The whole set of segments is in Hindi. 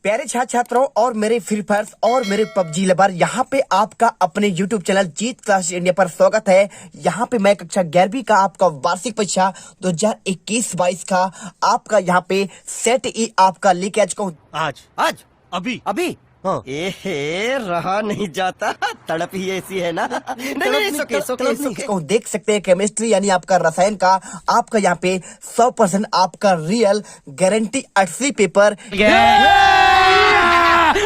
प्यारे छात्र छात्राओं और मेरे फ्री फायर और मेरे पबजी लवर, यहाँ पे आपका अपने YouTube चैनल जीत क्लास इंडिया पर स्वागत है। यहाँ पे मैं कक्षा 11वीं का आपका वार्षिक परीक्षा 2021-22 का आपका यहाँ पे सेट ई आपका लेके आ चुका हूँ। आज अभी हाँ। रहा नहीं जाता, तड़प ही ऐसी है ना। नहीं, सोके। देख सकते हैं केमिस्ट्री यानी आपका रसायन का आपका यहाँ पे 100% आपका रियल गारंटी 80 पेपर।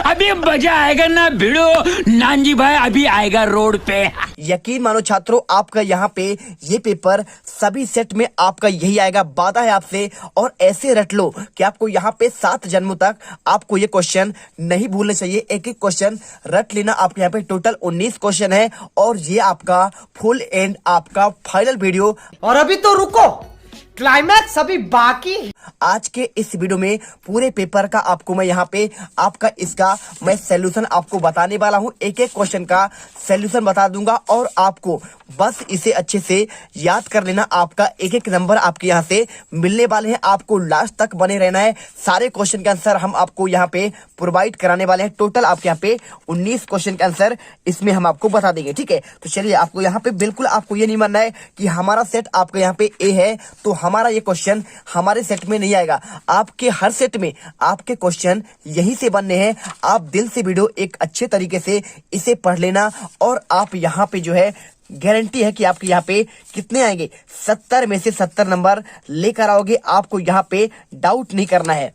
अभी मजा आएगा ना भिड़ो नानजी भाई, अभी आएगा रोड पे। यकीन मानो छात्रों, आपका यहाँ पे ये पेपर सभी सेट में आपका यही आएगा, वादा है आपसे। और ऐसे रट लो कि आपको यहाँ पे 7 जन्मों तक आपको ये क्वेश्चन नहीं भूलने चाहिए। एक एक क्वेश्चन रट लेना। आपके यहाँ पे टोटल 19 क्वेश्चन है और ये आपका फुल एंड आपका फाइनल वीडियो। और अभी तो रुको, क्लाइमैक्स अभी बाकी। आज के इस वीडियो में पूरे पेपर का आपको मैं यहाँ पे आपका इसका मैं सॉल्यूशन आपको बताने वाला हूँ। एक एक क्वेश्चन का सॉल्यूशन बता दूंगा और आपको बस इसे अच्छे से याद कर लेना। आपका एक एक नंबर आपके यहाँ से मिलने वाले हैं, आपको लास्ट तक बने रहना है। सारे क्वेश्चन के आंसर हम आपको यहाँ पे प्रोवाइड कराने वाले हैं। टोटल आपके यहाँ पे 19 क्वेश्चन के आंसर इसमें हम आपको बता देंगे, ठीक है। तो चलिए, आपको यहाँ पे बिल्कुल आपको ये नहीं मानना है कि हमारा सेट आपका यहाँ पे ए है तो हमारा ये क्वेश्चन हमारे सेट में नहीं आएगा। आपके हर सेट में आपके क्वेश्चन यही से बनने हैं। आप दिल से वीडियो एक अच्छे तरीके से इसे पढ़ लेना और आप यहाँ पे जो है गारंटी है कि आपके यहाँ पे कितने आएंगे, 70 में से 70 नंबर लेकर आओगे। आपको यहाँ पे डाउट नहीं करना है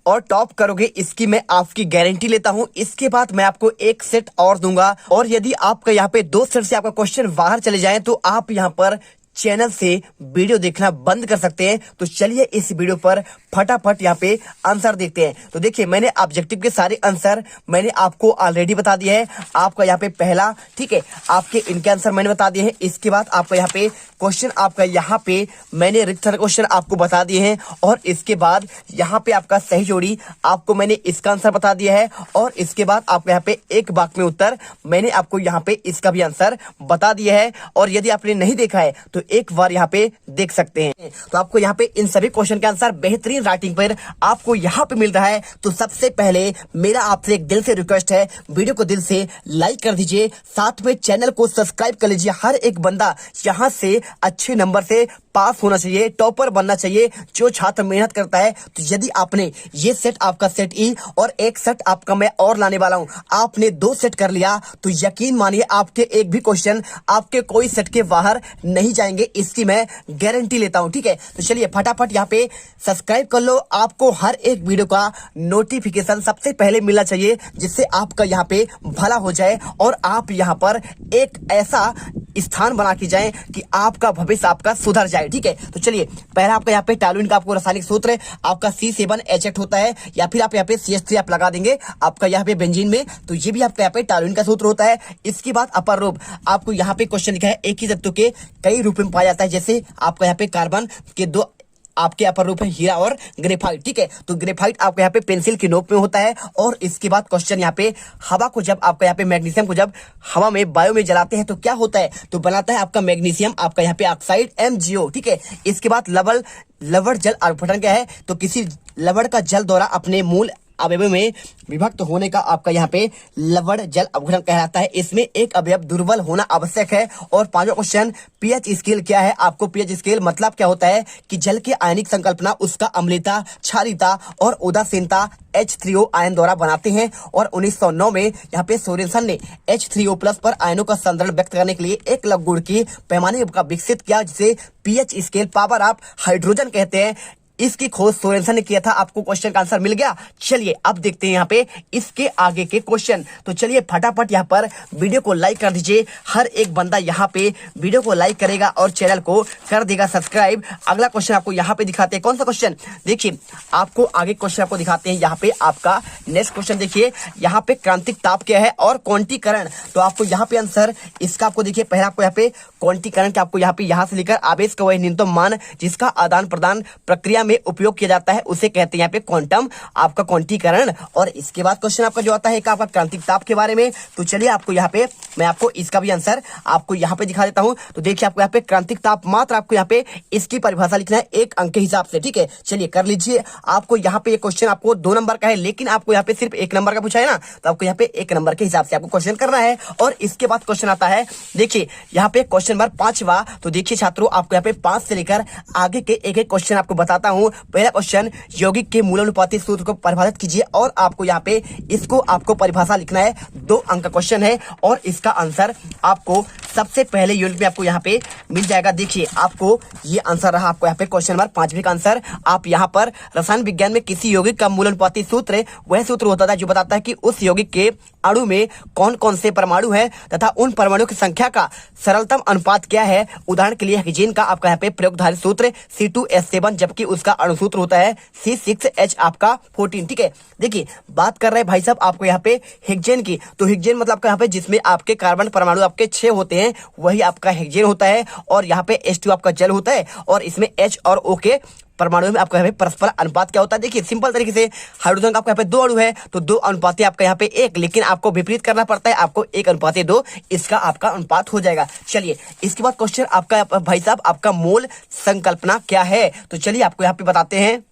और टॉप करोगे, इसकी मैं आपकी गारंटी लेता हूं। इसके बाद मैं आपको एक सेट और दूंगा और यदि आपका यहाँ पे 2 सेट से आपका क्वेश्चन बाहर चले जाए तो आप यहाँ पर चैनल से वीडियो देखना बंद कर सकते हैं। तो चलिए इस वीडियो पर फटाफट यहाँ पे आंसर देखते हैं। तो देखिए, मैंने ऑब्जेक्टिव के सारे आंसर मैंने आपको ऑलरेडी बता दिए हैं। आपका यहाँ पे पहला, ठीक है, आपके इनके आंसर मैंने बता दिए हैं। इसके बाद आपका यहाँ पे क्वेश्चन आपका यहाँ पे मैंने रिक्त क्वेश्चन आपको बता दिए हैं और इसके बाद यहाँ पे आपका सही जोड़ी आपको मैंने इसका आंसर बता दिया है और इसके बाद आपको यहाँ पे एक वाक्य में उत्तर मैंने आपको यहाँ पे इसका भी आंसर बता दिया है। और यदि आपने नहीं देखा है तो एक बार यहाँ पे देख सकते हैं। तो आपको यहाँ पे इन सभी क्वेश्चन के आंसर बेहतरीन राइटिंग पर आपको यहाँ पे मिल रहा है। तो सबसे पहले मेरा आपसे एक दिल से रिक्वेस्ट है, वीडियो को दिल से लाइक कर दीजिए, साथ में चैनल को सब्सक्राइब कर लीजिए। हर एक बंदा यहाँ से अच्छे नंबर से पास होना चाहिए, टॉपर बनना चाहिए जो छात्र मेहनत करता है। तो यदि आपने ये सेट आपका सेट ई और एक सेट आपका मैं और लाने वाला हूं, आपने 2 सेट कर लिया तो यकीन मानिए आपके एक भी क्वेश्चन आपके कोई सेट के बाहर नहीं जाएंगे, इसकी मैं गारंटी लेता हूं, ठीक है। तो चलिए फटाफट यहाँ पे सब्सक्राइब कर लो। आपको हर एक वीडियो का नोटिफिकेशन सबसे पहले मिलना चाहिए जिससे आपका यहाँ पे भला हो जाए और आप यहाँ पर एक ऐसा स्थान बना के जाएं कि आपका भविष्य आपका सुधर जाए, ठीक है। तो चलिए, पहला आपका यहाँ पे टॉलुइन का आपको रासायनिक सूत्र आपका C7H8 होता है, या फिर आप यहाँ पे CH3 आप लगा देंगे आपका यहाँ पे बेंजीन में, तो ये भी आपका यहाँ पे टॉलुइन का सूत्र होता है। इसके बाद अपर रूप आपको यहाँ पे क्वेश्चन लिखा है, एक ही तत्व के कई रूप में पाया जाता है। जैसे आपका यहाँ पे कार्बन के 2 आपके अपर रूप है हीरा और ग्रेफाइट, ठीक है। तो ग्रेफाइट आपके यहाँ पे पेंसिल की नोक में होता है। और इसके बाद क्वेश्चन यहाँ पे हवा को जब आपका यहाँ पे मैग्नीशियम को जब हवा में बायो में जलाते हैं तो क्या होता है, तो बनाता है आपका मैग्नीशियम आपका यहाँ पे ऑक्साइड MgO, ठीक है। इसके बाद लवण जल अपघटन क्या है, तो किसी लवण का जल द्वारा अपने मूल अवयव में विभक्त होने का आपका यहाँ पे लवण जल अपघटन कहलाता है। इसमें एक अवयव दुर्बल होना आवश्यक है। और 5वां क्वेश्चन, पीएच स्केल क्या है। आपको पीएच स्केल मतलब क्या होता है कि जल की आयनिक संकल्पना उसका अम्लता, क्षारीयता और उदासीनता H3O आयन द्वारा बनाते हैं। और 1909 में यहाँ पे सोरेनसन ने H3O+ पर आयनों का संदर्भ व्यक्त करने के लिए एक लघु गुण की पैमाने का विकसित किया जिसे pH scale power of hydrogen कहते हैं। इसकी खोज सोरेनसन ने किया था। आपको क्वेश्चन का आंसर मिल गया। चलिए अब देखते हैं यहाँ पे इसके आगे के क्वेश्चन। तो चलिए फटाफट यहाँ पर वीडियो को लाइक कर दीजिए। हर एक बंदा यहाँ पे वीडियो को लाइक करेगा और चैनल को कर देगा सब्सक्राइब। अगला क्वेश्चन आपको यहाँ पे दिखाते हैं। कौन सा क्वेश्चन, देखिए आपको आगे क्वेश्चन आपको दिखाते हैं। यहाँ पे आपका नेक्स्ट क्वेश्चन देखिए, यहाँ पे क्रांतिक ताप क्या है और क्वांटीकरण। तो आपको यहाँ पे आंसर इसका आपको देखिए, पहला आपको यहाँ पे क्वांटीकरण के आपको यहाँ से लेकर आवेश का वही न्यूनतम मान जिसका आदान प्रदान प्रक्रिया में उपयोग किया जाता है उसे कहते हैं यहाँ पे क्वांटम आपका क्वांटीकरण। और इसके बाद क्वेश्चन आपका जो आता है आपका क्रांतिक ताप के बारे में। तो चलिए आपको यहाँ पे मैं आपको इसका भी आंसर आपको यहाँ पे दिखा देता हूँ। तो देखिए आपको यहाँ पे क्रांतिक ताप मात्र आपको यहाँ पे इसकी परिभाषा लिखना है 1 अंक के हिसाब से, ठीक है। चलिए कर लीजिए। आपको यहाँ पे ये क्वेश्चन आपको 2 नंबर का है, लेकिन आपको यहाँ पे सिर्फ 1 नंबर का पूछा है ना, तो आपको यहाँ पे 1 नंबर के हिसाब से आपको क्वेश्चन करना है। और इसके बाद क्वेश्चन आता है, देखिए यहाँ पे क्वेश्चन नंबर 5वां। तो देखिए छात्रों आपको यहाँ पे 5 से लेकर आगे के एक एक क्वेश्चन आपको बताता हूँ। पहला क्वेश्चन, यौगिक के मूलानुपाती सूत्र को परिभाषित कीजिए। और आपको यहाँ पे इसको आपको परिभाषा लिखना है, 2 अंक का क्वेश्चन है और इसका आंसर आपको सबसे पहले यूनिट में आपको यहाँ पे मिल जाएगा। देखिए आपको ये आंसर रहा आपको यहाँ पे क्वेश्चन नंबर 5वें का आंसर। आप यहाँ पर रसायन विज्ञान में किसी यौगिक का मूलानुपाती सूत्र वह सूत्र होता है जो बताता है कि उस यौगिक के अणु में कौन कौन से परमाणु है तथा उन परमाणु की संख्या का सरलतम अनुपात क्या है। उदाहरण के लिए हेक्सेन का आपका यहाँ पे प्रयोगधारी सूत्र C2H7 जबकि उसका अणुसूत्र होता है C6H आपका 14, ठीक है। देखिए बात कर रहे हैं भाई साहब आपको यहाँ पे हेक्सेन की। तो हेक्सेन मतलब आपका यहाँ पे जिसमें आपके कार्बन परमाणु आपके 6 होते हैं वही आपका हेक्सेन होता है। और यहाँ पे H2 आपका जल होता है और इसमें H और O के परमाणु में आपका यहाँ पे परस्पर अनुपात क्या होता है। देखिए सिंपल तरीके से हाइड्रोजन का आपका यहाँ पे 2 अणु है तो 2 अनुपात आपका यहाँ पे 1, लेकिन आपको विपरीत करना पड़ता है, आपको 1 अनुपात 2 इसका आपका अनुपात हो जाएगा। चलिए इसके बाद क्वेश्चन आपका भाई साहब आपका मोल संकल्पना क्या है। तो चलिए आपको यहाँ पे बताते हैं।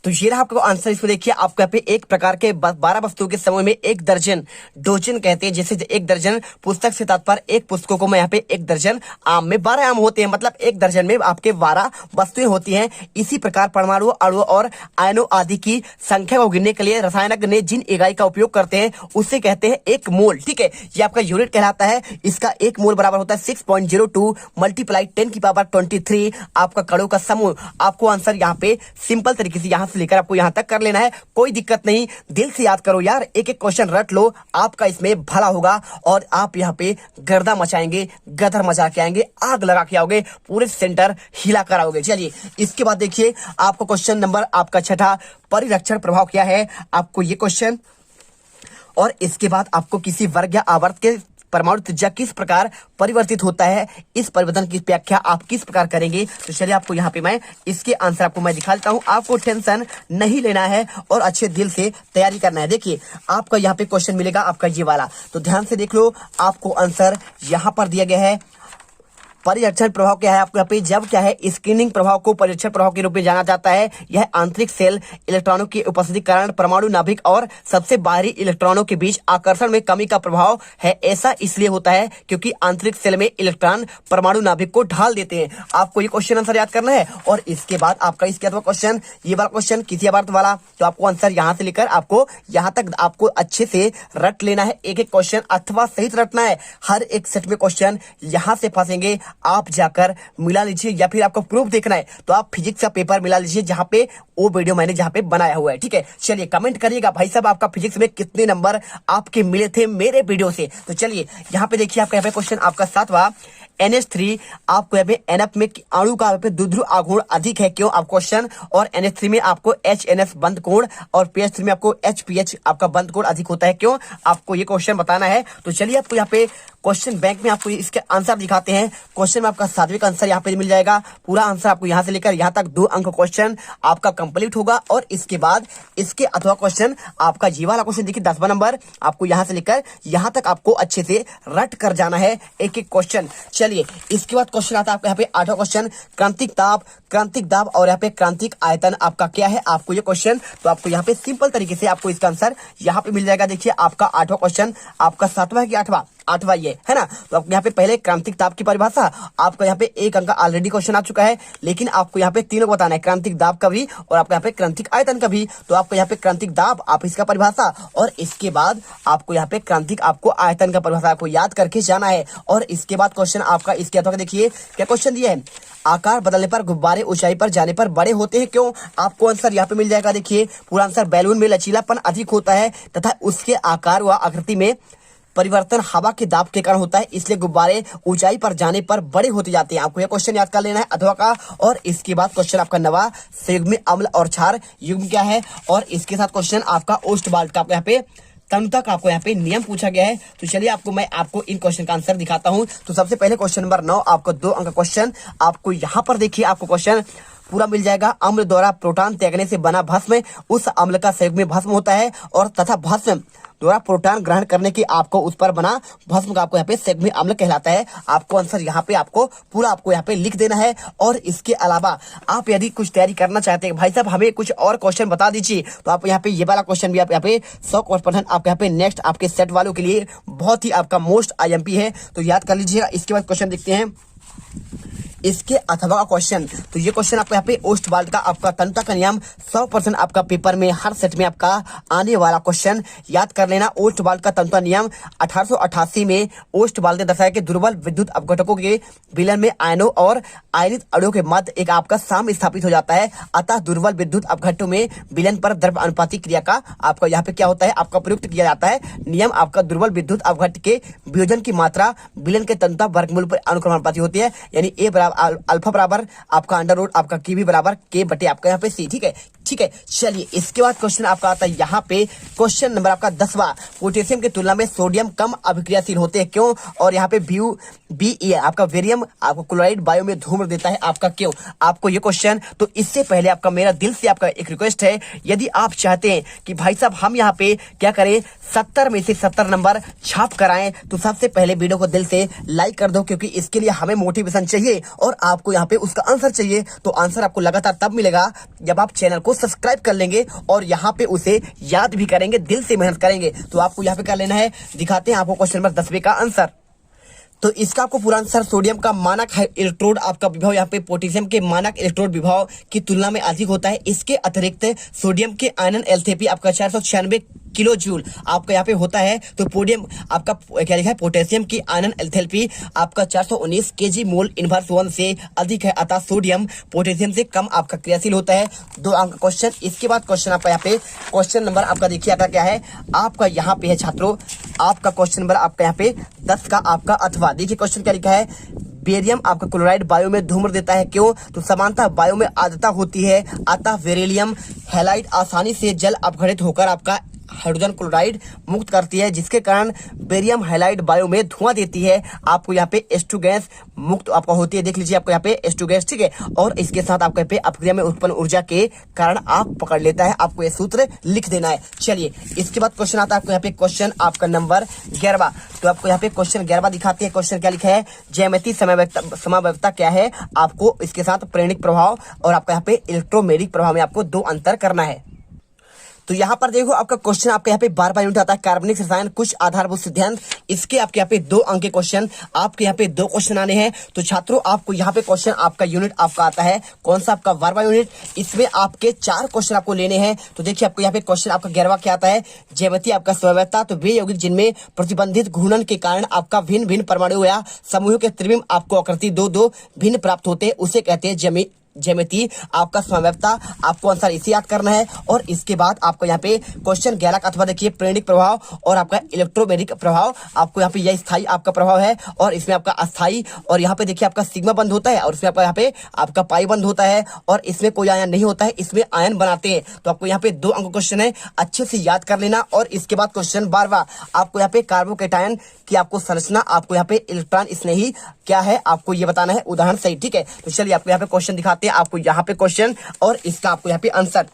तो ये रहा आपको आंसर। इसको देखिए आपको यहाँ पे एक प्रकार के 12 वस्तुओं के समूह में 1 दर्जन डोजन कहते हैं। जैसे 1 दर्जन पुस्तक से तात्पर्य 1 पुस्तकों को मैं यहाँ पे 1 दर्जन आम में 12 आम होते हैं, मतलब 1 दर्जन में आपके 12 वस्तुएं होती हैं। इसी प्रकार परमाणु अणु और आयनों आदि की संख्या को गिनने के लिए रसायनज्ञ ने जिन इकाई का उपयोग करते हैं उसे कहते हैं 1 मोल, ठीक है। ये आपका यूनिट कहलाता है। इसका 1 मोल बराबर होता है 6.02 मल्टीप्लाई 10⁻23 आपका कणों का समूह। आपको आंसर यहाँ पे सिंपल तरीके से यहाँ से लेकर आपको यहां तक कर लेना है, कोई दिक्कत नहीं। दिल से याद करो यार, एक एक क्वेश्चन रट लो, आपका इसमें भला होगा और आप यहाँ पे गर्दा मचाएंगे, गदर मचा के आएंगे, आग लगा के आओगे, पूरे सेंटर हिला कर आओगे। चलिए इसके बाद देखिए आपको क्वेश्चन नंबर आपका 6, परिरक्षण प्रभाव क्या है, आपको ये क्वेश्चन। और इसके बाद आपको किसी वर्ग या आवर्त के परमाणु त्रिज्या किस प्रकार परिवर्तित होता है, इस परिवर्तन की व्याख्या आप किस प्रकार करेंगे। तो चलिए आपको यहाँ पे मैं इसके आंसर आपको मैं दिखा देता हूँ। आपको टेंशन नहीं लेना है और अच्छे दिल से तैयारी करना है। देखिए आपका यहाँ पे क्वेश्चन मिलेगा आपका ये वाला, तो ध्यान से देख लो। आपको आंसर यहाँ पर दिया गया है। परिरक्षण प्रभाव क्या है आपको यहाँ पे, जब क्या है स्क्रीनिंग प्रभाव को परिरक्षण प्रभाव के रूप में जाना जाता है। यह आंतरिक सेल इलेक्ट्रॉनों की उपस्थिति के कारण परमाणु नाभिक और सबसे बाहरी इलेक्ट्रॉनों के बीच आकर्षण में कमी का प्रभाव है। ऐसा इसलिए होता है क्योंकि आंतरिक सेल में इलेक्ट्रॉन परमाणु नाभिक को ढाल देते हैं। आपको ये क्वेश्चन आंसर याद करना है। और इसके बाद आपका इसके बाद क्वेश्चन ये वाला क्वेश्चन किसी आवर्त वाला, तो आपको आंसर यहाँ से लेकर आपको यहाँ तक आपको अच्छे से रट लेना है। एक एक क्वेश्चन अथवा सहित रटना है। हर एक सेट में क्वेश्चन यहाँ से फंसेंगे, आप जाकर मिला लीजिए, या फिर आपको प्रूफ देखना है तो आप फिजिक्स का पेपर मिला लीजिए जहां पे वो वीडियो मैंने जहां पे बनाया हुआ है, ठीक है। चलिए कमेंट करिएगा भाई साहब आपका फिजिक्स में कितने नंबर आपके मिले थे मेरे वीडियो से। तो चलिए यहाँ पे देखिए आपका यहाँ पे क्वेश्चन आपका 7वां, NH3 आपको यहाँ पे NF में अणु का यहाँ पे द्विध्रुव आघूर्ण अधिक है क्यों, आप क्वेश्चन। और NH3 में आपको HNF बंद कोण और PH3 में आपको HPH आपका बंद कोण अधिक होता है क्यों, आपको ये क्वेश्चन बताना है। तो चलिए आपको यहाँ पे क्वेश्चन बैंक में आपको इसके आंसर दिखाते हैं। क्वेश्चन में आपका 7वें का आंसर यहाँ पे मिल जाएगा। पूरा आंसर आपको यहाँ से लेकर यहाँ तक 2 अंक क्वेश्चन आपका कंप्लीट होगा। और इसके बाद इसके अथवा क्वेश्चन आपका ये वाला क्वेश्चन देखिए 10वां नंबर, आपको यहाँ से लेकर यहाँ तक आपको अच्छे से रट कर जाना है एक एक क्वेश्चन। चलिए इसके बाद क्वेश्चन आता है आपका यहाँ पे 8वां क्वेश्चन, क्रांतिक दाब और यहाँ पे क्रांतिक आयतन आपका क्या है, आपको ये क्वेश्चन। तो आपको यहाँ पे सिंपल तरीके से आपको इसका आंसर यहाँ पे मिल जाएगा। देखिए आपका 8वां क्वेश्चन आपका 7वां है कि 8वां ये है ना। तो आपको यहाँ पे पहले क्रांतिक ताप की परिभाषा, आपका यहाँ पे 1 अंक ऑलरेडी क्वेश्चन आ चुका है, लेकिन आपको यहाँ पे तीनों बताना है, क्रांतिक दाब का भी और आपको यहाँ पे क्रांतिक आयतन का भी। तो आपको यहाँ पे क्रांतिक दाब आप इसका परिभाषा और इसके बाद आपको यहाँ पे क्रांतिक आपको आयतन का परिभाषा आपको याद करके जाना है। और इसके बाद क्वेश्चन आपका इसके अथवा देखिए क्या क्वेश्चन दिया है, आकार बदलने पर गुब्बारे ऊंचाई पर जाने पर बड़े होते हैं क्यों, आपको आंसर यहाँ पे मिल जाएगा। देखिए पूरा आंसर, बैलून में लचीलापन अधिक होता है तथा उसके आकार व आकृति में परिवर्तन हवा के दाब के कारण होता है, इसलिए गुब्बारे ऊंचाई पर जाने पर बड़े होते जाते हैं। आपको यह क्वेश्चन याद कर लेना है अथवा का। और इसके बाद क्वेश्चन आपका 9वां, संयुग्मी अम्ल और क्षार युग्म क्या है, और इसके साथ क्वेश्चन आपका ओस्टवाल्ड का आपको यहाँ पे तनुता का आपको यहाँ पे नियम पूछा गया है। तो चलिए मैं आपको इन क्वेश्चन का आंसर दिखाता हूँ। तो सबसे पहले क्वेश्चन नंबर 9, आपको 2 अंक का क्वेश्चन। आपको यहाँ पर देखिए आपको क्वेश्चन पूरा मिल जाएगा। अम्ल द्वारा प्रोटॉन त्यागने से बना भस्म उस अम्ल का संयुग्मी भस्म होता है, और तथा भस्म द्वारा प्रोटॉन ग्रहण करने की आपको उस पर बना भस्म का आपको यहाँ पे संयुग्मी अम्ल कहलाता है। आपको आंसर यहाँ पे आपको पूरा आपको यहाँ पे लिख देना है। और इसके अलावा आप यदि कुछ तैयारी करना चाहते हैं भाई साहब हमें कुछ और क्वेश्चन बता दीजिए, तो आप यहाँ पे ये वाला क्वेश्चन भी आप यहाँ पे 100% आपके यहाँ पे नेक्स्ट आपके सेट वालों के लिए बहुत ही आपका मोस्ट IMP है, तो याद कर लीजिएगा। इसके बाद क्वेश्चन देखते हैं इसके अथवा का क्वेश्चन। तो ये क्वेश्चन आपको यहाँ पे ओस्टवाल्ड का आपका तनुता का नियम 100% आपका पेपर में हर सेट में आपका आने वाला क्वेश्चन याद कर लेना। ओस्टवाल्ड का तनुता नियम 1888 में ओस्टवाल्ड ने दर्शाया कि दुर्बल विद्युत अपघटकों के विलयन में आयनों और आयनित अणुओं के मध्य एक आपका साम्य स्थापित हो जाता है। अतः दुर्बल विद्युत अपघटों में विलयन पर द्रव्य अनुपाती क्रिया का आपका यहाँ पे क्या होता है आपका प्रयुक्त किया जाता है। नियम आपका दुर्बल विद्युत अपघट के वियोजन की मात्रा विलयन के तनुता वर्गमूल पर अनुक्रमानुपाती होती है, यानी ए बराबर अल्फा बराबर आपका अंडर रूट आपका के भी बराबर के बटे आपका यहाँ पे सी। ठीक है। चलिए इसके बाद क्वेश्चन आपका आता है यहाँ पे क्वेश्चन नंबर आपका 10वां। पोटेशियम की तुलना में सोडियम कम अभिक्रियाशील होते हैं क्यों? और यहाँ पे BE आपका वेरियम आपको क्लोराइड वायु में धूम्र देता है आपका क्यों? आपको ये क्वेश्चन, तो इससे पहले आपका मेरा दिल से आपका एक रिक्वेस्ट है, यदि आप चाहते हैं कि भाई साहब हम यहाँ पे क्या करें 70 में से 70 नंबर छाप कराएं, तो सबसे पहले वीडियो को दिल से लाइक कर दो, क्योंकि इसके लिए हमें मोटिवेशन चाहिए और आपको यहाँ पे उसका आंसर चाहिए। तो आंसर आपको लगातार तब मिलेगा जब आप चैनल को सब्सक्राइब कर लेंगे और यहाँ पे उसे याद भी करेंगे, दिल से मेहनत करेंगे। तो आपको यहाँ पे कर लेना है। दिखाते हैं आपको क्वेश्चन नंबर 10वें का आंसर। तो इसका आपको पूरा आंसर, सोडियम का मानक इलेक्ट्रोड आपका विभव यहाँ पे पोटेशियम के मानक इलेक्ट्रोड विभव की तुलना में अधिक होता है। इसके अतिरिक्त सोडियम के आयनन एंथैल्पी आपका 496 किलो जूल आपका यहाँ पे होता है। तो पोडियम आपका क्या लिखा है, पोटेशियम की आयनन एंथैल्पी आपका 419 kg मोल इनवर्स 1 से अधिक है। अतः सोडियम पोटेशियम से कम आपका क्रियाशील होता है। 2 अंक क्वेश्चन। इसके बाद क्वेश्चन आपका यहाँ पे क्वेश्चन नंबर आपका देखिए आपका क्या है, आपका यहाँ पे है छात्रों आपका क्वेश्चन नंबर आपका यहाँ पे 10 का आपका अथवा। देखिए क्वेश्चन क्या लिखा है, बेरियम आपका क्लोराइड वायु में धूम्र देता है क्यों? तो समानता वायु में आर्द्रता होती है, अतः बेरिलियम हैलाइड आसानी से जल अपघटित होकर आपका हाइड्रोजन क्लोराइड मुक्त करती है, जिसके कारण बेरियम हैलाइड वायु में धुआं देती है। आपको यहाँ पे H2 गैस मुक्त आपका होती है। देख लीजिए आपको यहाँ पे H2 गैस, ठीक है। और इसके साथ आपको यहाँ पे अपक्रिया में उत्पन्न ऊर्जा के कारण आग पकड़ लेता है। आपको ये सूत्र लिख देना है। चलिए इसके बाद क्वेश्चन आता है आपको यहाँ पे क्वेश्चन आपका नंबर 11। तो आपको यहाँ पे क्वेश्चन 11 दिखाते हैं। क्वेश्चन क्या लिखा है, ज्यामितीय समव्यवस्था क्या है? आपको इसके साथ प्रेरणिक प्रभाव और आपका यहाँ पे इलेक्ट्रोमैग्नेटिक प्रभाव में आपको 2 अंतर करना है। तो यहाँ पर देखो आपका क्वेश्चन आपके यहाँ पे 12वां यूनिट आता है, कार्बनिक रसायन कुछ आधारभूत सिद्धांत। इसके आपके यहाँ पे 2 अंक के क्वेश्चन, आपके यहाँ पे 2 क्वेश्चन आने हैं। तो छात्रों आपको यहाँ पे क्वेश्चन आपका यूनिट आपका आता है कौन सा, आपका 12वां यूनिट। इसमें आपके 4 क्वेश्चन आपको लेने हैं। तो देखिए आपको यहाँ पे क्वेश्चन आपका 11वां क्या आता है, ज्यामितीय आपका समव्यवस्था। तो वे यौगिक जिनमें प्रतिबंधित घूर्णन के कारण आपका भिन्न भिन्न परमाणु या समूहों के त्रिविम आपको आकृति 2-2 भिन्न प्राप्त होते हैं, उसे कहते हैं ज्यामिति आपका समव्यवस्था। आपको आंसर इसे याद करना है। और इसके बाद आपको यहाँ पे क्वेश्चन 11 का अथवा देखिए, प्रेरणिक प्रभाव और आपका इलेक्ट्रोमैग्नेटिक प्रभाव। आपको यहाँ पे यह स्थायी आपका प्रभाव है और इसमें आपका अस्थायी, और यहाँ पे देखिए आपका सिग्मा बंद होता है और इसमें आपका यहाँ पे आपका पाई बंद होता है और इसमें कोई आयन नहीं होता है, इसमें आयन बनाते हैं। तो आपको यहाँ पे 2 अंक क्वेश्चन है, अच्छे से याद कर लेना। और इसके बाद क्वेश्चन 12वां आपको यहाँ पे कार्बोकैटायन की आपको संरचना, आपको यहाँ पे इलेक्ट्रॉन स्नेही क्या है आपको ये बताना है, उदाहरण सही, ठीक है। तो चलिए आपको यहाँ पे क्वेश्चन दिखाते हैं, आपको यहाँ पे क्वेश्चन और इसका आपको यहाँ पे आंसर।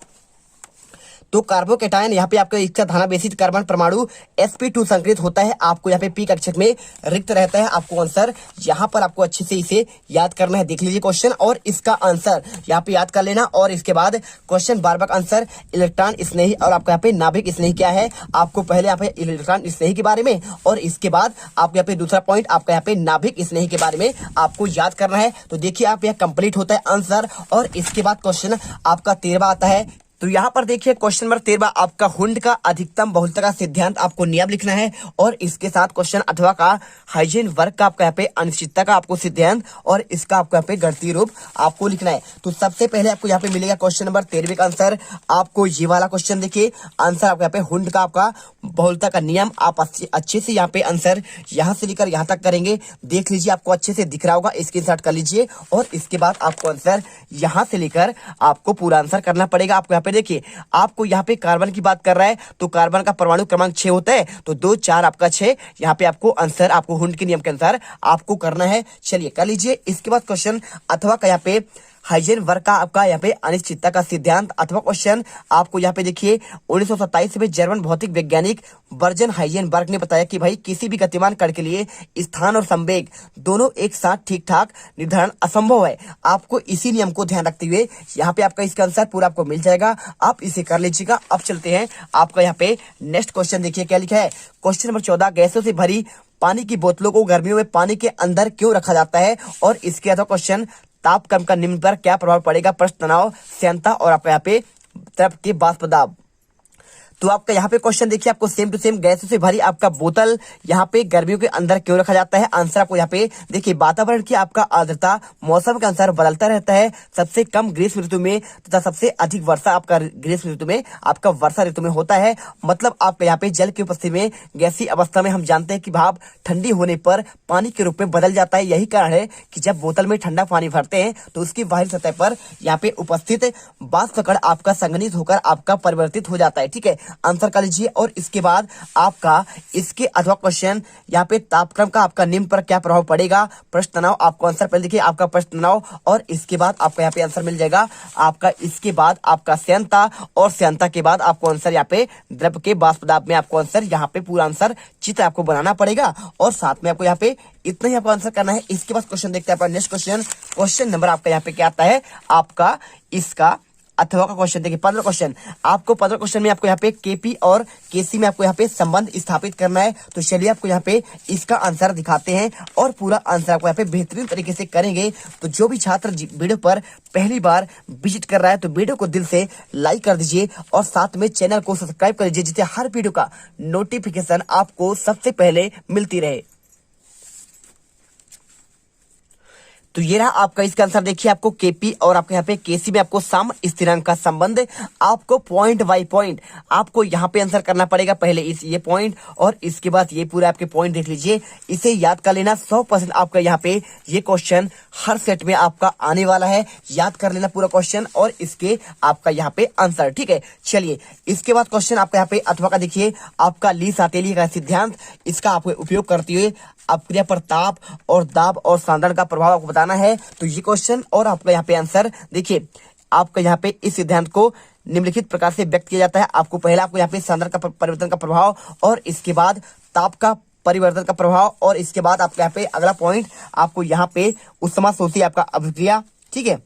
तो कार्बोकैटायन यहाँ पे आपका इसका धनावेशित कार्बन परमाणु sp2 संकलित होता है। आपको यहाँ पे p कक्षक में रिक्त रहता है। आपको आंसर यहाँ पर आपको अच्छे से इसे याद करना है। देख लीजिए क्वेश्चन और इसका आंसर यहाँ पे याद कर लेना। और इसके बाद क्वेश्चन 12वां का आंसर, इलेक्ट्रॉन स्नेही और आपको यहाँ पे नाभिक स्नेही क्या है। आपको पहले यहाँ पे इलेक्ट्रॉन स्नेही के बारे में और इसके बाद आपको यहाँ पे दूसरा पॉइंट आपका यहाँ पे नाभिक स्नेही के बारे में आपको याद करना है। तो देखिए आप यहाँ कंप्लीट होता है आंसर। और इसके बाद क्वेश्चन आपका 13वां आता है। तो यहाँ पर देखिए क्वेश्चन नंबर 13 आपका हुंड का अधिकतम बहुलता का सिद्धांत आपको नियम लिखना है। और इसके साथ क्वेश्चन 8वां का हाइजेन वर्ग का आपका यहाँ पे अनिश्चितता का आपको सिद्धांत और इसका आपको यहाँ पे गणितीय रूप आपको लिखना है। तो सबसे पहले आपको यहाँ पे मिलेगा क्वेश्चन नंबर 13 का आंसर। आपको ये वाला क्वेश्चन देखिए, आंसर आपको यहाँ पे हुंड का आपका बहुलता का नियम। आप अच्छे से यहाँ पे आंसर यहाँ से लेकर यहाँ तक करेंगे। देख लीजिए आपको अच्छे से दिख रहा होगा, स्क्रीनशॉट कर लीजिए। और इसके बाद आपको आंसर यहाँ से लेकर आपको पूरा आंसर करना पड़ेगा। आपको यहाँ पे देखिए आपको यहाँ पे कार्बन की बात कर रहा है तो कार्बन का परमाणु क्रमांक 6 होता है, तो 2 4 आपका 6, यहाँ पे आपको आंसर आपको हुंड के नियम के अनुसार आपको करना है। चलिए कर लीजिए। इसके बाद क्वेश्चन अथवा का यहाँ पे हाइजेनबर्ग का आपका यहाँ पे अनिश्चितता का सिद्धांत अथवा क्वेश्चन आपको यहाँ पे देखिए 1927 में जर्मन भौतिक वैज्ञानिक बर्जन हाइजेनबर्ग ने बताया कि भाई किसी भी गतिमान कण के लिए स्थान और संवेग दोनों एक साथ ठीक ठाक निर्धारण असंभव है। आपको इसी नियम को ध्यान रखते हुए यहाँ पे आपका इसका आंसर पूरा आपको मिल जाएगा, आप इसे कर लीजिएगा। अब चलते हैं आपका यहाँ पे नेक्स्ट क्वेश्चन, देखिए क्या लिखा है। क्वेश्चन नंबर 14, गैसों से भरी पानी की बोतलों को गर्मियों में पानी के अंदर क्यों रखा जाता है और इसके अथवा क्वेश्चन तापक्रम का निम्न पर क्या प्रभाव पड़ेगा। प्रश्न तनाव, श्यानता और आपका यहाँ पे द्रव के वाष्प दाब। तो आपका यहाँ पे क्वेश्चन देखिए आपको सेम टू सेम गैसों से भरी आपका बोतल यहाँ पे गर्मियों के अंदर क्यों रखा जाता है। आंसर आपको यहाँ पे देखिए वातावरण की आपका आर्द्रता मौसम के अनुसार बदलता रहता है। सबसे कम ग्रीष्म ऋतु में तथा सबसे अधिक वर्षा आपका ग्रीष्म ऋतु में आपका वर्षा ऋतु में होता है। मतलब आपका यहाँ पे जल की उपस्थिति में गैसीय अवस्था में हम जानते हैं कि भाप ठंडी होने पर पानी के रूप में बदल जाता है। यही कारण है कि जब बोतल में ठंडा पानी भरते हैं तो उसकी बाहरी सतह पर यहाँ पे उपस्थित वाष्प कण आपका संघनित होकर आपका परिवर्तित हो जाता है। ठीक है, आंसर कर लीजिए। और इसके बाद आपका इसके अथवा क्वेश्चन यहाँ पे तापक्रम का आपका निम्न पर क्या प्रभाव पड़ेगा। प्रश्न तनाव आपको आंसर पहले देखिए आपका प्रश्न तनाव और इसके बाद आपका यहाँ पे आंसर मिल जाएगा आपका। इसके बाद आपका श्यानता और श्यानता के बाद आपको आंसर यहाँ पे द्रव के वाष्प दाब में आपको आंसर यहाँ पे पूरा आंसर चित्र आपको बनाना पड़ेगा और साथ में आपको यहाँ पे इतना ही आपको आंसर करना है। इसके बाद क्वेश्चन देखते हैं आपका नेक्स्ट क्वेश्चन। क्वेश्चन नंबर आपका यहाँ पे क्या आता है आपका इसका अथवा का क्वेश्चन देखिए 15 क्वेश्चन। आपको 15 क्वेश्चन में आपको यहाँ पे केपी और केसी में आपको यहाँ पे संबंध स्थापित करना है। तो चलिए आपको यहाँ पे इसका आंसर दिखाते हैं और पूरा आंसर आपको यहाँ पे बेहतरीन तरीके से करेंगे। तो जो भी छात्र वीडियो पर पहली बार विजिट कर रहा है तो वीडियो को दिल से लाइक कर दीजिए और साथ में चैनल को सब्सक्राइब कर दीजिए जिससे हर वीडियो का नोटिफिकेशन आपको सबसे पहले मिलती रहे। तो ये रहा आपका इसका आंसर देखिए आपको केपी और आपके यहाँ पे केसी में आपको सम स्थिरांक का संबंध आपको पॉइंट बाय पॉइंट आपको यहाँ पे आंसर करना पड़ेगा। पहले इस ये पॉइंट और इसके बाद ये पूरा आपके पॉइंट देख लीजिए, इसे याद कर लेना। 100% आपका यहाँ पे ये क्वेश्चन हर सेट में आपका आने वाला है। याद कर लेना पूरा क्वेश्चन और इसके आपका यहाँ पे आंसर। ठीक है, चलिए इसके बाद क्वेश्चन आपका यहाँ पे अथवा का देखिए आपका ली सातेली का सिद्धांत, इसका आपको उपयोग करते हुए अपक्रिया पर ताप और दाब और सांद्रण का प्रभाव आपको बताना है। तो ये क्वेश्चन और आपका यहाँ पे आंसर देखिए आपका यहाँ पे इस सिद्धांत को निम्नलिखित प्रकार से व्यक्त किया जाता है। आपको पहला आपको यहाँ पे सांद्रण का परिवर्तन का प्रभाव और इसके बाद ताप का परिवर्तन का प्रभाव और इसके बाद आपका यहाँ पे अगला पॉइंट आपको यहाँ पे उष्माशोषी आपका अभिक्रिया। ठीक है,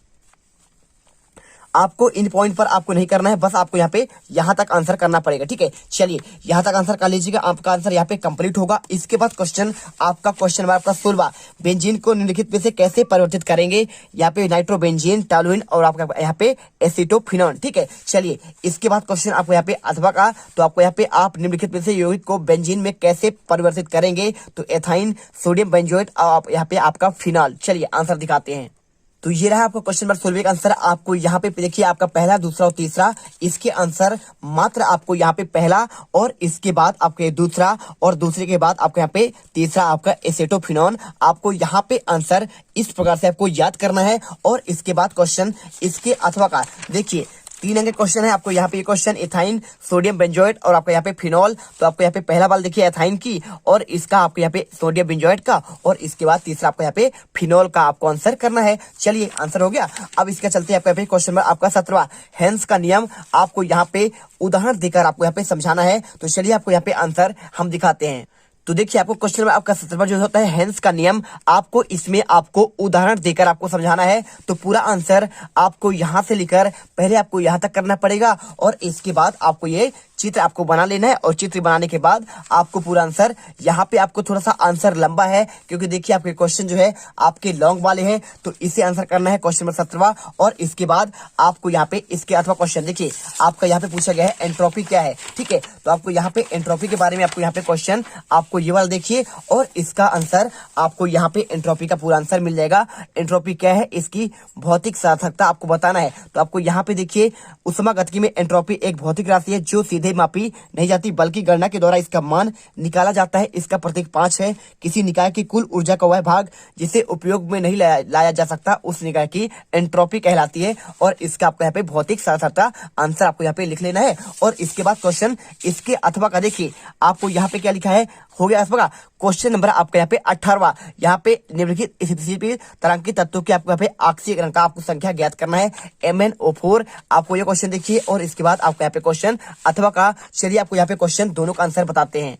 आपको इन पॉइंट पर आपको नहीं करना है, बस आपको यहाँ पे यहाँ तक आंसर करना पड़ेगा। ठीक है, चलिए यहाँ तक आंसर कर लीजिएगा, आपका आंसर यहाँ पे कंप्लीट होगा। इसके बाद क्वेश्चन आपका क्वेश्चन नंबर आपका 16, बेंजीन को निम्नलिखित में से कैसे परिवर्तित करेंगे। यहाँ पे नाइट्रोबेंजीन, टॉलुइन और आपका यहाँ पे एसीटोफिनॉन। ठीक है, चलिए इसके बाद क्वेश्चन आपको यहाँ पे अथवा का, तो आपको यहाँ पे आप निम्नलिखित में से यौगिक को बेंजीन में कैसे परिवर्तित करेंगे। तो एथाइन, सोडियम बेंजोएट और यहाँ पे आपका फिनॉल। चलिए आंसर दिखाते हैं। तो ये रहा आपका क्वेश्चन नंबर 16 का आंसर। आपको यहाँ पे देखिए आपका पहला, दूसरा और तीसरा, इसके आंसर मात्र आपको यहाँ पे पहला और इसके बाद आपके दूसरा और दूसरे के बाद आपको यहाँ पे तीसरा आपका एसेटोफिनॉन। आपको यहाँ पे आंसर इस प्रकार से आपको याद करना है और इसके बाद क्वेश्चन इसके अथवा का देखिए 3 अंक के क्वेश्चन है। आपको यहाँ पे ये क्वेश्चन एथाइन, सोडियम बेंजोएट और आपका यहाँ पे फिनॉल। तो आपको यहाँ पे पहला बाल देखिए एथाइन की और इसका आपको यहाँ पे सोडियम बेंजोएट का और इसके बाद तीसरा आपको यहाँ पे फिनॉल का आपको आंसर करना है। चलिए आंसर हो गया। अब इसका चलते हैं आपका क्वेश्चन नंबर आपका 17, हेंस का नियम। आपको यहाँ पे उदाहरण देकर आपको यहाँ पे समझाना है। तो चलिए आपको यहाँ पे आंसर हम दिखाते हैं। तो देखिए आपको क्वेश्चन में आपका 17 जो होता है हेंस का नियम, आपको इसमें आपको उदाहरण देकर आपको समझाना है। तो पूरा आंसर आपको यहां से लेकर पहले आपको यहां तक करना पड़ेगा और इसके बाद आपको ये चित्र आपको बना लेना है और चित्र बनाने के बाद आपको पूरा आंसर, यहाँ पे आपको थोड़ा सा आंसर लंबा है क्योंकि देखिए आपके क्वेश्चन जो है आपके लॉन्ग वाले हैं। तो इसे आंसर करना है क्वेश्चन नंबर 17 और इसके बाद आपको यहाँ पे इसके अथवा क्वेश्चन देखिए आपका यहाँ पे पूछा गया है एंट्रोपी क्या है। ठीक है, तो आपको यहाँ पे एंट्रोपी के बारे में आपको यहाँ पे क्वेश्चन आपको ये वाला देखिए और इसका आंसर आपको यहाँ पे एंट्रोपी का पूरा आंसर मिल जाएगा। एंट्रोपी क्या है, इसकी भौतिक सार्थकता आपको बताना है। तो आपको यहाँ पे देखिए उष्मागतिकी में एंट्रोपी एक भौतिक राशि है जो सीधे सीधे मापी नहीं जाती बल्कि गणना के द्वारा इसका मान निकाला जाता है। इसका प्रतीक 5 है। किसी निकाय की कुल ऊर्जा का वह भाग जिसे उपयोग में नहीं लाया जा सकता उस निकाय की एंट्रोपी कहलाती है। और इसका आपको यहाँ पे भौतिक सार्थकता आंसर आपको यहाँ पे लिख लेना है। और इसके बाद क्वेश्चन इसके अथवा का देखिए आपको यहाँ पे क्या लिखा है, हो गया अथवा का। क्वेश्चन नंबर आपका यहाँ पे 18वां, यहाँ पे निम्नलिखित स्थिति तरंगित तत्वों की आपको यहाँ पे आक्षीय कण का आपको संख्या ज्ञात करना है MnO4। आपको ये क्वेश्चन देखिए और इसके बाद आपको यहाँ पे क्वेश्चन अथवा का। चलिए आपको यहाँ पे क्वेश्चन दोनों का आंसर बताते हैं।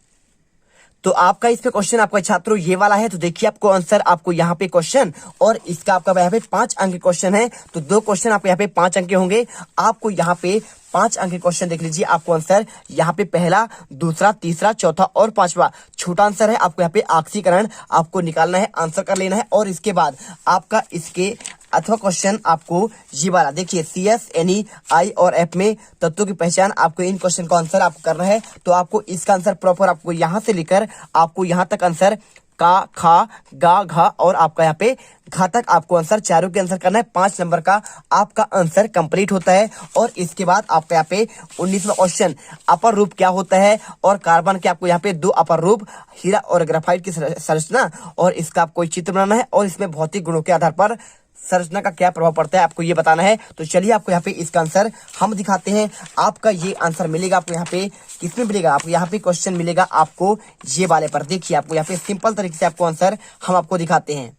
तो आपका इस पे क्वेश्चन आपका छात्रों ये वाला है। तो देखिए आपको आंसर आपको यहाँ पे क्वेश्चन और इसका आपका यहाँ पे 5 अंक के क्वेश्चन है। तो 2 क्वेश्चन आपको यहाँ पे 5 अंक के होंगे। आपको यहाँ पे 5 अंक के क्वेश्चन देख लीजिए। आपको आंसर यहाँ पे पहला, दूसरा, तीसरा, चौथा और 5वां छोटा आंसर है। आपको यहाँ पे आक्षीकरण आपको निकालना है, आंसर कर लेना है। और इसके बाद आपका इसके अथवा क्वेश्चन आपको ये वाला देखिए CS, Ne, I और F में तत्वों की पहचान। आपको इन क्वेश्चन का आंसर आपको करना है। तो आपको इसका आंसर प्रॉपर आपको यहाँ से लेकर आपको यहाँ तक आंसर का, खा, गा, घा और आपका यहाँ पे घा तक आपको आंसर चारों के आंसर करना है। 5 नंबर का आपका आंसर कंप्लीट होता है। और इसके बाद आपका यहाँ पे 19वां क्वेश्चन अपर रूप क्या होता है और कार्बन के आपको यहाँ पे 2 अपर रूप हीरा और ग्रेफाइट की संरचना और इसका आपको चित्र बनाना है और इसमें भौतिक गुणों के आधार पर संरचना का क्या प्रभाव पड़ता है आपको ये बताना है। तो चलिए आपको यहाँ पे इसका आंसर हम दिखाते हैं। आपका ये आंसर मिलेगा आपको यहाँ पे किसमें मिलेगा, आपको यहाँ पे क्वेश्चन मिलेगा आपको ये वाले पर। देखिए आपको यहाँ पे सिंपल तरीके से आपको आंसर हम आपको दिखाते हैं।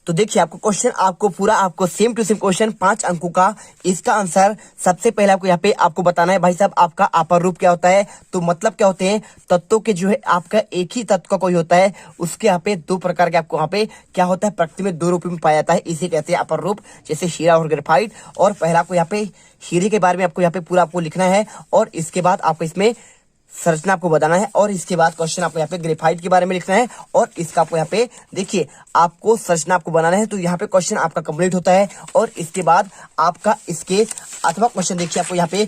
तो देखिए आपको क्वेश्चन आपको पूरा आपको सेम टू सेम क्वेश्चन 5 अंकों का। इसका आंसर सबसे पहले आपको यहाँ पे आपको बताना है भाई साहब आपका अपर रूप क्या होता है। तो मतलब क्या होते हैं, तत्वों के जो है आपका एक ही तत्व का कोई होता है उसके यहाँ पे 2 प्रकार के आपको यहाँ पे क्या होता है, प्रकृति में 2 रूप में पाया जाता है, इसे कहते हैं अपर रूप, जैसे हीरा और ग्रेफाइट। और पहला आपको यहाँ पे हीरे के बारे में आपको यहाँ पे पूरा आपको लिखना है और इसके बाद आपको इसमें संरचना आपको बताना है। और इसके बाद क्वेश्चन आपको यहाँ पे ग्रेफाइट के बारे में लिखना है और इसका आपको यहाँ पे देखिए आपको संरचना आपको बनाना है। तो यहाँ पे क्वेश्चन आपका कंप्लीट होता है। और इसके बाद आपका इसके अथवा क्वेश्चन देखिए आपको यहाँ पे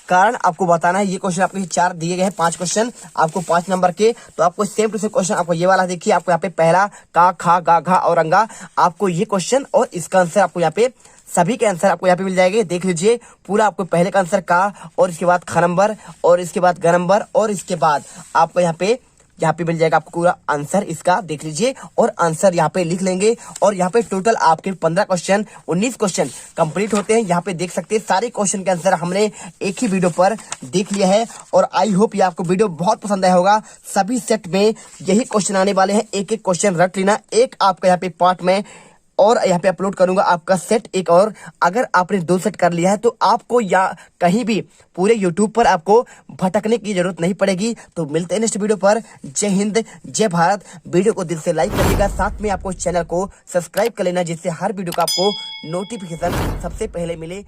कारण आपको बताना है। ये क्वेश्चन आपको 4 दिए गए हैं, 5 क्वेश्चन आपको 5 नंबर के। तो आपको सेम टू सेम क्वेश्चन आपको ये वाला देखिए आपको यहाँ पे पहला का, खा, गा, घा और अंगा आपको ये क्वेश्चन और इसका आंसर आपको यहाँ पे सभी के आंसर आपको यहाँ पे मिल जाएंगे। देख लीजिए पूरा आपको पहले का आंसर का और इसके बाद ख नंबर और इसके बाद ग नंबर और इसके बाद आपको यहाँ पे मिल जाएगा आपको पूरा आंसर इसका। देख लीजिए और आंसर यहाँ पे लिख लेंगे। और यहाँ पे टोटल आपके 15 क्वेश्चन 19 क्वेश्चन कंप्लीट होते हैं। यहाँ पे देख सकते हैं सारे क्वेश्चन के आंसर हमने एक ही वीडियो पर देख लिया है। और आई होप ये आपको वीडियो बहुत पसंद आया होगा। सभी सेट में यही क्वेश्चन आने वाले हैं, एक एक क्वेश्चन रट लेना। एक आपका यहाँ पे पार्ट में और यहाँ पे अपलोड करूंगा आपका सेट एक। और अगर आपने 2 सेट कर लिया है तो आपको या कहीं भी पूरे YouTube पर आपको भटकने की जरूरत नहीं पड़ेगी। तो मिलते हैं नेक्स्ट वीडियो पर। जय हिंद, जय भारत। वीडियो को दिल से लाइक करिएगा, साथ में आपको चैनल को सब्सक्राइब कर लेना जिससे हर वीडियो का आपको नोटिफिकेशन सबसे पहले मिले।